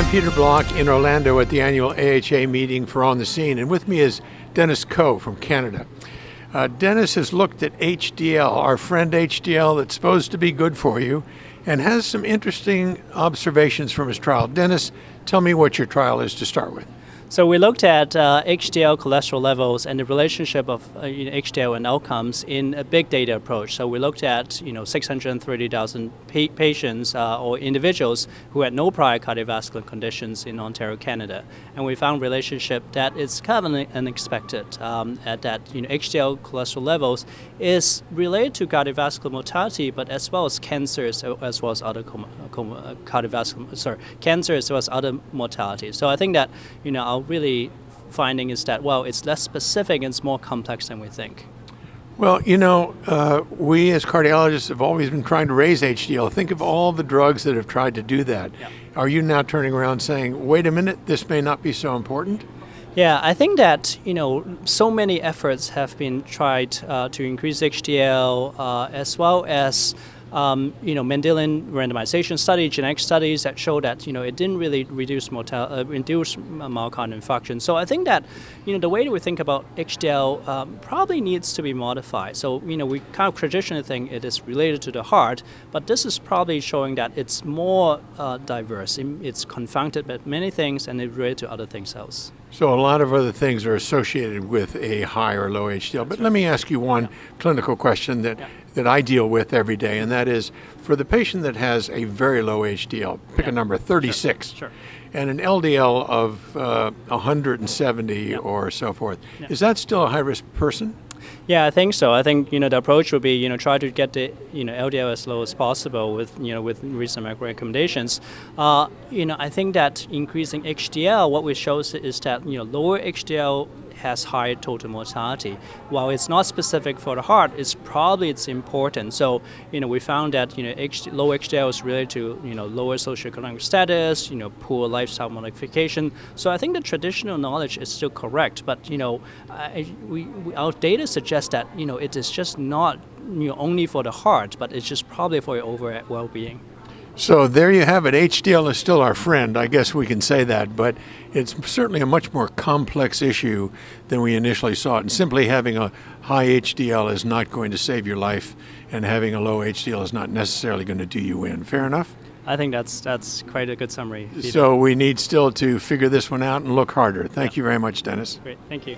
I'm Peter Block in Orlando at the annual AHA meeting for On the Scene, and with me is Dennis Coe from Canada. Dennis has looked at HDL, our friend HDL that's supposed to be good for you, and has some interesting observations from his trial. Dennis, tell me what your trial is to start with. So we looked at HDL cholesterol levels and the relationship of HDL and outcomes in a big data approach. So we looked at 630,000 patients or individuals who had no prior cardiovascular conditions in Ontario, Canada, and we found relationship that is kind of unexpected. At that HDL cholesterol levels is related to cardiovascular mortality, but as well as cancer, as well as other cancer as well as other mortality. So I think that our really finding is that, well, it's less specific and it's more complex than we think. Well, we as cardiologists have always been trying to raise HDL. Think of all the drugs that have tried to do that. Yeah. Are you now turning around saying, wait a minute, this may not be so important? Yeah, I think that, so many efforts have been tried to increase HDL as well as Mendelian randomization study, genetic studies that show that it didn't really reduce induce myocardial infarction. So I think that the way that we think about HDL probably needs to be modified. So we kind of traditionally think it is related to the heart, but this is probably showing that it's more diverse. It's confounded by many things and it's related to other things else. So a lot of other things are associated with a high or low HDL. But let me ask you one clinical question that I deal with every day, and that is for the patient that has a very low HDL, pick a number, 36, sure. And an LDL of 170 or so forth. Is that still a high-risk person? Yeah, I think so. I think the approach would be try to get the LDL as low as possible with with recent medical recommendations. I think that increasing HDL, what we show is that lower HDL has high total mortality. While it's not specific for the heart, it's important. So we found that low HDL is related to lower socioeconomic status, poor lifestyle modification. So I think the traditional knowledge is still correct, but our data suggests that it is just not only for the heart, but it's just probably for your overall well-being. So there you have it. HDL is still our friend. I guess we can say that, but it's certainly a much more complex issue than we initially saw. And simply having a high HDL is not going to save your life, and having a low HDL is not necessarily going to do you in. Fair enough? I think that's quite a good summary, Peter. So we need still to figure this one out and look harder. Thank you very much, Dennis. Great. Thank you.